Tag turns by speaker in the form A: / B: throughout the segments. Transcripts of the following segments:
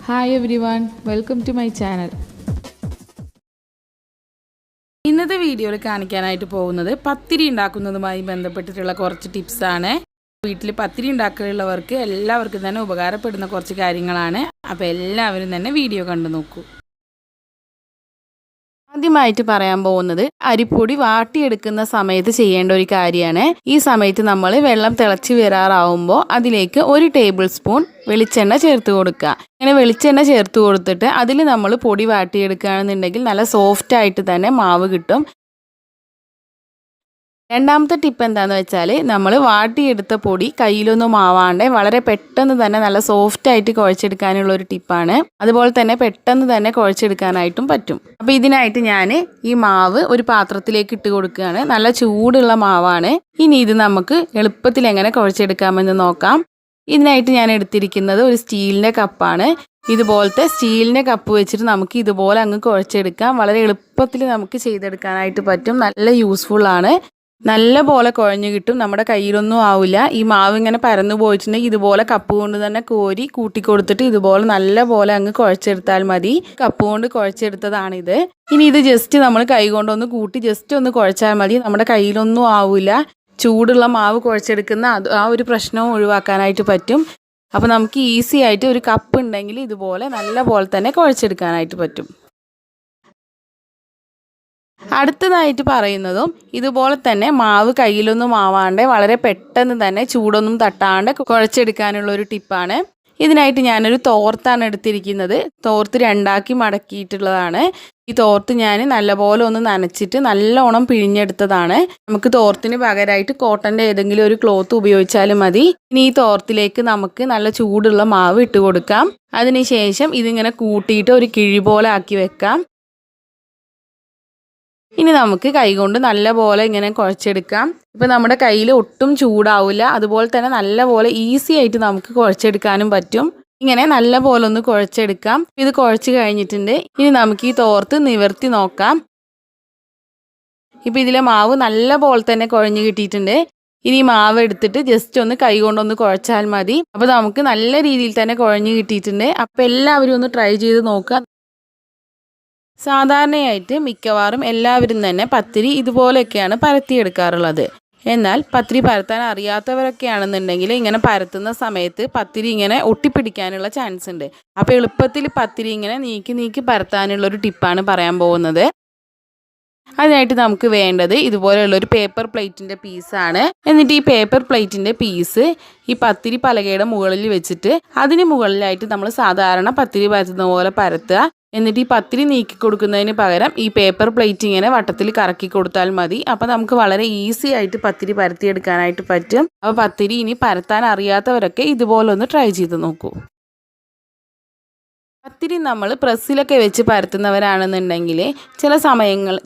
A: Hi every, welcome to my channel. ഇന്നത്തെ വീഡിയോയിൽ കാണിക്കാനായിട്ട് പോകുന്നത് പത്തിരി ഉണ്ടാക്കുന്നതുമായി ബന്ധപ്പെട്ടിട്ടുള്ള കുറച്ച് ടിപ്സാണ്. വീട്ടിൽ പത്തിരി ഉണ്ടാക്കലുള്ളവർക്ക് എല്ലാവർക്കും തന്നെ ഉപകാരപ്പെടുന്ന കുറച്ച് കാര്യങ്ങളാണ്. അപ്പോൾ എല്ലാവരും തന്നെ വീഡിയോ കണ്ടു നോക്കൂ. ആദ്യമായിട്ട് പറയാൻ പോകുന്നത് അരിപ്പൊടി വാട്ടിയെടുക്കുന്ന സമയത്ത് ചെയ്യേണ്ട ഒരു കാര്യമാണ്. ഈ സമയത്ത് നമ്മൾ വെള്ളം തിളച്ച് വരാറാവുമ്പോൾ അതിലേക്ക് 1 ടേബിൾ സ്പൂൺ വെളിച്ചെണ്ണ ചേർത്ത് കൊടുക്കുക. ഇങ്ങനെ വെളിച്ചെണ്ണ ചേർത്ത് കൊടുത്തിട്ട് അതിൽ നമ്മൾ പൊടി വാട്ടിയെടുക്കുകയാണെന്നുണ്ടെങ്കിൽ നല്ല സോഫ്റ്റ് ആയിട്ട് തന്നെ മാവ് കിട്ടും. രണ്ടാമത്തെ ടിപ്പ് എന്താണെന്ന് വെച്ചാൽ നമ്മൾ വാട്ടിയെടുത്ത പൊടി കയ്യിലൊന്നും ആവാണ്ട് വളരെ പെട്ടെന്ന് തന്നെ നല്ല സോഫ്റ്റ് ആയിട്ട് കുഴച്ചെടുക്കാനുള്ള ഒരു ടിപ്പാണ്. അതുപോലെ തന്നെ പെട്ടെന്ന് തന്നെ കുഴച്ചെടുക്കാനായിട്ടും പറ്റും. അപ്പോൾ ഇതിനായിട്ട് ഞാൻ ഈ മാവ് ഒരു പാത്രത്തിലേക്ക് ഇട്ട് കൊടുക്കുകയാണ്. നല്ല ചൂടുള്ള മാവാണ്. ഇനി ഇത് നമുക്ക് എളുപ്പത്തിൽ എങ്ങനെ കുഴച്ചെടുക്കാമെന്ന് നോക്കാം. ഇതിനായിട്ട് ഞാൻ എടുത്തിരിക്കുന്നത് ഒരു സ്റ്റീലിൻ്റെ കപ്പാണ്. ഇതുപോലത്തെ സ്റ്റീലിൻ്റെ കപ്പ് വെച്ചിട്ട് നമുക്ക് ഇതുപോലെ അങ്ങ് കുഴച്ചെടുക്കാം. വളരെ എളുപ്പത്തിൽ നമുക്ക് ചെയ്തെടുക്കാനായിട്ട് പറ്റും. നല്ല യൂസ്ഫുള്ളാണ്. നല്ല പോലെ കുഴഞ്ഞു കിട്ടും. നമ്മുടെ കയ്യിലൊന്നും ആവില്ല. ഈ മാവ് ഇങ്ങനെ പരന്നു പോയിട്ടുണ്ടെങ്കിൽ ഇതുപോലെ കപ്പ് കൊണ്ട് തന്നെ കോരി കൂട്ടി കൊടുത്തിട്ട് ഇതുപോലെ നല്ല പോലെ അങ്ങ് കുഴച്ചെടുത്താൽ മതി. കപ്പ് കൊണ്ട് കുഴച്ചെടുത്തതാണിത്. ഇനി ഇത് ജസ്റ്റ് നമ്മൾ കൈ കൊണ്ടൊന്ന് കൂട്ടി ജസ്റ്റ് ഒന്ന് കുഴച്ചാൽ മതി. നമ്മുടെ കയ്യിലൊന്നും ആവില്ല. ചൂടുള്ള മാവ് കുഴച്ചെടുക്കുന്ന ആ ഒരു പ്രശ്നവും ഒഴിവാക്കാനായിട്ട് പറ്റും. അപ്പോൾ നമുക്ക് ഈസി ആയിട്ട് ഒരു കപ്പ് ഉണ്ടെങ്കിൽ ഇതുപോലെ നല്ല പോലെ തന്നെ കുഴച്ചെടുക്കാനായിട്ട് പറ്റും. അടുത്തതായിട്ട് പറയുന്നതും ഇതുപോലെ തന്നെ മാവ് കയ്യിലൊന്നും ആവാണ്ട് വളരെ പെട്ടെന്ന് തന്നെ ചൂടൊന്നും തട്ടാണ്ട് കുഴച്ചെടുക്കാനുള്ള ഒരു ടിപ്പാണ്. ഇതിനായിട്ട് ഞാനൊരു തോർത്താണ് എടുത്തിരിക്കുന്നത്. തോർത്ത് 2ആക്കി മടക്കിയിട്ടുള്ളതാണ്. ഈ തോർത്ത് ഞാൻ നല്ലപോലെ ഒന്ന് നനച്ചിട്ട് നല്ലോണം പിഴിഞ്ഞെടുത്തതാണ്. നമുക്ക് തോർത്തിന് പകരമായിട്ട് കോട്ടൻ്റെ ഏതെങ്കിലും ഒരു ക്ലോത്ത് ഉപയോഗിച്ചാലും മതി. ഇനി ഈ തോർത്തിലേക്ക് നമുക്ക് നല്ല ചൂടുള്ള മാവ് ഇട്ട് കൊടുക്കാം. അതിനുശേഷം ഇതിങ്ങനെ കൂട്ടിയിട്ട് ഒരു കിഴി പോലെ ആക്കി വെക്കാം. ഇനി നമുക്ക് കൈകൊണ്ട് നല്ലപോലെ ഇങ്ങനെ കുഴച്ചെടുക്കാം. ഇപ്പം നമ്മുടെ കയ്യിൽ ഒട്ടും ചൂടാവില്ല. അതുപോലെ തന്നെ നല്ലപോലെ ഈസി ആയിട്ട് നമുക്ക് കുഴച്ചെടുക്കാനും പറ്റും. ഇങ്ങനെ നല്ലപോലെ ഒന്ന് കുഴച്ചെടുക്കാം. ഇത് കുഴച്ച് കഴിഞ്ഞിട്ടുണ്ട്. ഇനി നമുക്ക് ഈ തോർത്ത് നിവർത്തി നോക്കാം. ഇപ്പം ഇതിലെ മാവ് നല്ലപോലെ തന്നെ കുഴഞ്ഞ് കിട്ടിയിട്ടുണ്ട്. ഇനി മാവ് എടുത്തിട്ട് ജസ്റ്റ് ഒന്ന് കൈ കൊണ്ടൊന്ന് കുഴച്ചാൽ മതി. അപ്പോൾ നമുക്ക് നല്ല രീതിയിൽ തന്നെ കുഴഞ്ഞ് കിട്ടിയിട്ടുണ്ട്. അപ്പോൾ എല്ലാവരും ഒന്ന് ട്രൈ ചെയ്ത് നോക്കുക. സാധാരണയായിട്ട് മിക്കവാറും എല്ലാവരും തന്നെ പത്തിരി ഇതുപോലെയൊക്കെയാണ് പരത്തിയെടുക്കാറുള്ളത്. എന്നാൽ പത്തിരി പരത്താൻ അറിയാത്തവരൊക്കെയാണെന്നുണ്ടെങ്കിൽ ഇങ്ങനെ പരത്തുന്ന സമയത്ത് പത്തിരി ഇങ്ങനെ ഒട്ടിപ്പിടിക്കാനുള്ള ചാൻസ് ഉണ്ട്. അപ്പോൾ എളുപ്പത്തിൽ പത്തിരി ഇങ്ങനെ നീക്കി പരത്താനുള്ളൊരു ടിപ്പാണ് പറയാൻ പോകുന്നത്. അതിനായിട്ട് നമുക്ക് വേണ്ടത് ഇതുപോലെയുള്ളൊരു പേപ്പർ പ്ലേറ്റിൻ്റെ പീസാണ്. എന്നിട്ട് ഈ പേപ്പർ പ്ലേറ്റിൻ്റെ പീസ് ഈ പത്തിരി പലകയുടെ മുകളിൽ വെച്ചിട്ട് അതിന് മുകളിലായിട്ട് നമ്മൾ സാധാരണ പത്തിരി പരത്തുന്ന പോലെ പരത്തുക. എന്നിട്ട് ഈ പത്തിരി നീക്കി കൊടുക്കുന്നതിന് പകരം ഈ പേപ്പർ പ്ലേറ്റ് ഇങ്ങനെ വട്ടത്തിൽ കറക്കി കൊടുത്താൽ മതി. അപ്പോൾ നമുക്ക് വളരെ ഈസി ആയിട്ട് പത്തിരി പരത്തിയെടുക്കാനായിട്ട് പറ്റും. അപ്പോൾ പത്തിരി ഇനി പരത്താൻ അറിയാത്തവരൊക്കെ ഇതുപോലെ ഒന്ന് ട്രൈ ചെയ്ത് നോക്കൂ. പത്തിരി നമ്മൾ പ്രസ്സിലൊക്കെ വെച്ച് പരത്തുന്നവരാണെന്നുണ്ടെങ്കിൽ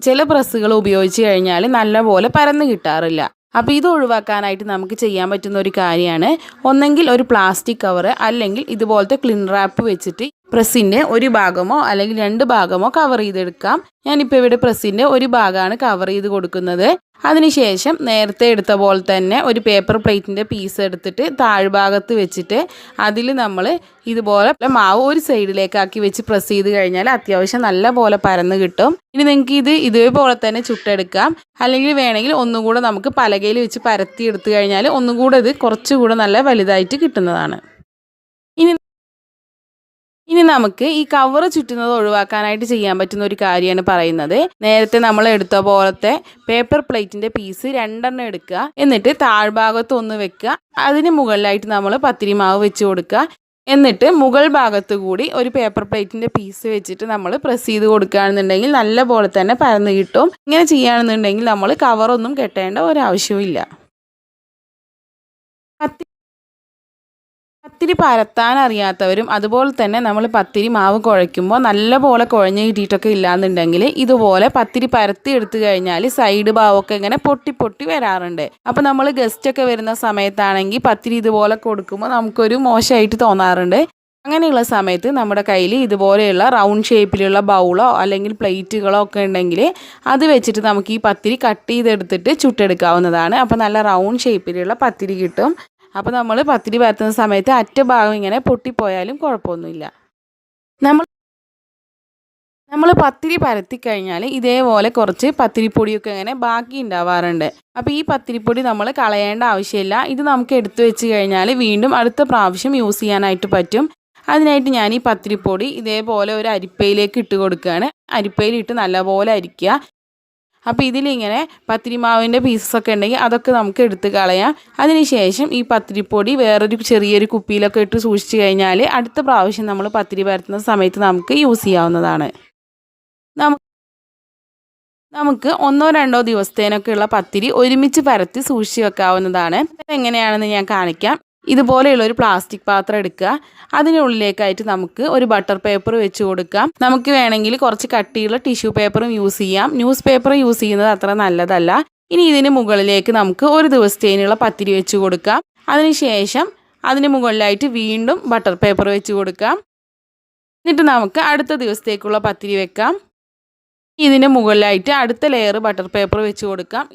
A: ചില പ്രസ്സുകൾ ഉപയോഗിച്ച് കഴിഞ്ഞാൽ നല്ലപോലെ പരന്ന് കിട്ടാറില്ല. അപ്പോൾ ഇത് ഒഴിവാക്കാനായിട്ട് നമുക്ക് ചെയ്യാൻ പറ്റുന്ന ഒരു കാര്യമാണ്, ഒന്നെങ്കിൽ ഒരു പ്ലാസ്റ്റിക് കവർ അല്ലെങ്കിൽ ഇതുപോലത്തെ ക്ലിൻ റാപ്പ് വെച്ചിട്ട് പ്രസ്സിൻ്റെ ഒരു ഭാഗമോ അല്ലെങ്കിൽ 2 ഭാഗമോ കവർ ചെയ്തെടുക്കാം. ഞാനിപ്പോൾ ഇവിടെ പ്രസ്സിൻ്റെ ഒരു ഭാഗമാണ് കവർ ചെയ്ത് കൊടുക്കുന്നത്. അതിനുശേഷം നേരത്തെ എടുത്ത പോലെ തന്നെ ഒരു പേപ്പർ പ്ലേറ്റിൻ്റെ പീസ് എടുത്തിട്ട് താഴ്ഭാഗത്ത് വെച്ചിട്ട് അതിൽ നമ്മൾ ഇതുപോലെ മാവ് ഒരു സൈഡിലേക്കാക്കി വെച്ച് പ്രസ് ചെയ്ത് കഴിഞ്ഞാൽ അത്യാവശ്യം നല്ല പോലെ പരന്ന് കിട്ടും. ഇനി നിങ്ങൾക്ക് ഇതേപോലെ തന്നെ ചുട്ടെടുക്കാം. അല്ലെങ്കിൽ വേണമെങ്കിൽ ഒന്നുകൂടെ നമുക്ക് പലകയിൽ വെച്ച് പരത്തി എടുത്തു കഴിഞ്ഞാൽ ഒന്നുകൂടെ ഇത് കുറച്ചുകൂടെ നല്ല വലുതായിട്ട് കിട്ടുന്നതാണ്. ഇനി നമുക്ക് ഈ കവർ ചുറ്റുന്നത് ഒഴിവാക്കാനായിട്ട് ചെയ്യാൻ പറ്റുന്ന ഒരു കാര്യമാണ് പറയുന്നത്. നേരത്തെ നമ്മൾ എടുത്ത പോലത്തെ പേപ്പർ പ്ലേറ്റിൻ്റെ പീസ് 2 എടുക്കുക. എന്നിട്ട് താഴ്ഭാഗത്ത് ഒന്ന് വെക്കുക. അതിന് മുകളിലായിട്ട് നമ്മൾ പത്തിരി മാവ് വെച്ച് കൊടുക്കുക. എന്നിട്ട് മുകൾ ഭാഗത്ത് കൂടി ഒരു പേപ്പർ പ്ലേറ്റിൻ്റെ പീസ് വെച്ചിട്ട് നമ്മൾ പ്രസ് ചെയ്ത് കൊടുക്കുകയാണെന്നുണ്ടെങ്കിൽ നല്ല പോലെ തന്നെ പരന്ന് കിട്ടും. ഇങ്ങനെ ചെയ്യുകയാണെന്നുണ്ടെങ്കിൽ നമ്മൾ കവറൊന്നും കെട്ടേണ്ട ഒരാവശ്യവും ഇല്ല. പത്തിരി പരത്താൻ അറിയാത്തവരും അതുപോലെ തന്നെ നമ്മൾ പത്തിരി മാവ് കുഴയ്ക്കുമ്പോൾ നല്ലപോലെ കുഴഞ്ഞ് കിട്ടിയിട്ടൊക്കെ ഇല്ലാന്നുണ്ടെങ്കിൽ ഇതുപോലെ പത്തിരി പരത്തി എടുത്തു കഴിഞ്ഞാൽ സൈഡ് ഭാവമൊക്കെ ഇങ്ങനെ പൊട്ടി വരാറുണ്ട്. അപ്പോൾ നമ്മൾ ഗസ്റ്റൊക്കെ വരുന്ന സമയത്താണെങ്കിൽ പത്തിരി ഇതുപോലെ കൊടുക്കുമ്പോൾ നമുക്കൊരു മോശമായിട്ട് തോന്നാറുണ്ട്. അങ്ങനെയുള്ള സമയത്ത് നമ്മുടെ കയ്യിൽ ഇതുപോലെയുള്ള റൗണ്ട് ഷേപ്പിലുള്ള ബൗളോ അല്ലെങ്കിൽ പ്ലേറ്റുകളോ ഒക്കെ ഉണ്ടെങ്കിൽ അത് വെച്ചിട്ട് നമുക്ക് ഈ പത്തിരി കട്ട് ചെയ്തെടുത്തിട്ട് ചുട്ടെടുക്കാവുന്നതാണ്. അപ്പോൾ നല്ല റൗണ്ട് ഷേപ്പിലുള്ള പത്തിരി കിട്ടും. അപ്പോൾ നമ്മൾ പത്തിരി പരത്തുന്ന സമയത്ത് അറ്റഭാഗം ഇങ്ങനെ പൊട്ടിപ്പോയാലും കുഴപ്പമൊന്നുമില്ല. നമ്മൾ നമ്മൾ പത്തിരി പരത്തി കഴിഞ്ഞാൽ ഇതേപോലെ കുറച്ച് പത്തിരിപ്പൊടിയൊക്കെ ഇങ്ങനെ ബാക്കി ഉണ്ടാവാറുണ്ട്. അപ്പോൾ ഈ പത്തിരിപ്പൊടി നമ്മൾ കളയേണ്ട ആവശ്യമില്ല. ഇത് നമുക്ക് എടുത്തു വെച്ച് കഴിഞ്ഞാൽ വീണ്ടും അടുത്ത പ്രാവശ്യം യൂസ് ചെയ്യാനായിട്ട് പറ്റും. അതിനായിട്ട് ഞാൻ ഈ പത്തിരിപ്പൊടി ഇതേപോലെ ഒരു അരിപ്പയിലേക്ക് ഇട്ട് കൊടുക്കുകയാണ്. അരിപ്പയിലിട്ട് നല്ലപോലെ അരിക്കുക. അപ്പോൾ ഇതിലിങ്ങനെ പത്തിരി മാവിൻ്റെ പീസസൊക്കെ ഉണ്ടെങ്കിൽ അതൊക്കെ നമുക്ക് എടുത്ത് കളയാം. അതിനുശേഷം ഈ പത്തിരിപ്പൊടി വേറൊരു ചെറിയൊരു കുപ്പിയിലൊക്കെ ഇട്ട് സൂക്ഷിച്ച് കഴിഞ്ഞാൽ അടുത്ത പ്രാവശ്യം നമ്മൾ പത്തിരി പരത്തുന്ന സമയത്ത് നമുക്ക് യൂസ് ചെയ്യാവുന്നതാണ്. നമുക്ക് 1-2 ദിവസത്തേനൊക്കെയുള്ള പത്തിരി ഒരുമിച്ച് പരത്തി സൂക്ഷിച്ച് വെക്കാവുന്നതാണ്. എങ്ങനെയാണെന്ന് ഞാൻ കാണിക്കാം. ഇതുപോലെയുള്ള ഒരു പ്ലാസ്റ്റിക് പാത്രം എടുക്കുക. അതിനുള്ളിലേക്കായിട്ട് നമുക്ക് ഒരു ബട്ടർ പേപ്പർ വെച്ച് കൊടുക്കാം. നമുക്ക് വേണമെങ്കിൽ കുറച്ച് കട്ടിയുള്ള ടിഷ്യൂ പേപ്പറും യൂസ് ചെയ്യാം. ന്യൂസ് പേപ്പർ യൂസ് ചെയ്യുന്നത് അത്ര നല്ലതല്ല. ഇനി ഇതിന് മുകളിലേക്ക് നമുക്ക് ഒരു ദിവസത്തേനുള്ള പത്തിരി വെച്ച് കൊടുക്കാം. അതിനുശേഷം അതിന് മുകളിലായിട്ട് വീണ്ടും ബട്ടർ പേപ്പർ വെച്ച് കൊടുക്കാം. എന്നിട്ട് നമുക്ക് അടുത്ത ദിവസത്തേക്കുള്ള പത്തിരി വെക്കാം. ഇതിന് മുകളിലായിട്ട് അടുത്ത ലെയർ ബട്ടർ പേപ്പർ വെച്ച് കൊടുക്കാം.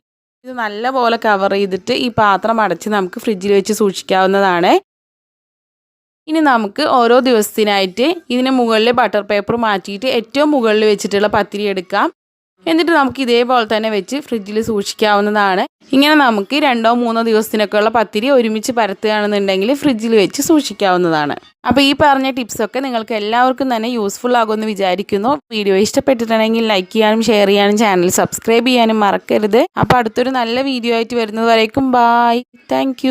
A: ഇത് നല്ലപോലെ കവർ ചെയ്തിട്ട് ഈ പാത്രം അടച്ച് നമുക്ക് ഫ്രിഡ്ജിൽ വെച്ച് സൂക്ഷിക്കാവുന്നതാണ്. ഇനി നമുക്ക് ഓരോ ദിവസത്തിനായിട്ട് ഇതിന് മുകളിൽ ബട്ടർ പേപ്പർ മാറ്റിയിട്ട് ഏറ്റവും മുകളിൽ വെച്ചിട്ടുള്ള പത്തിരി എടുക്കാം. എന്നിട്ട് നമുക്ക് ഇതേപോലെ തന്നെ വെച്ച് ഫ്രിഡ്ജിൽ സൂക്ഷിക്കാവുന്നതാണ്. ഇങ്ങനെ നമുക്ക് 2-3 ദിവസത്തിനൊക്കെയുള്ള പത്തിരി ഒരുമിച്ച് പരത്തുകയാണെന്നുണ്ടെങ്കിൽ ഫ്രിഡ്ജിൽ വെച്ച് സൂക്ഷിക്കാവുന്നതാണ്. അപ്പോൾ ഈ പറഞ്ഞ ടിപ്സൊക്കെ നിങ്ങൾക്ക് എല്ലാവർക്കും തന്നെ യൂസ്ഫുൾ ആകുമെന്ന് വിചാരിക്കുന്നു. വീഡിയോ ഇഷ്ടപ്പെട്ടിട്ടുണ്ടെങ്കിൽ ലൈക്ക് ചെയ്യാനും ഷെയർ ചെയ്യാനും ചാനൽ സബ്സ്ക്രൈബ് ചെയ്യാനും മറക്കരുത്. അപ്പോൾ അടുത്തൊരു നല്ല വീഡിയോ ആയിട്ട് വരുന്നത് വരേക്കും ബായ്. താങ്ക്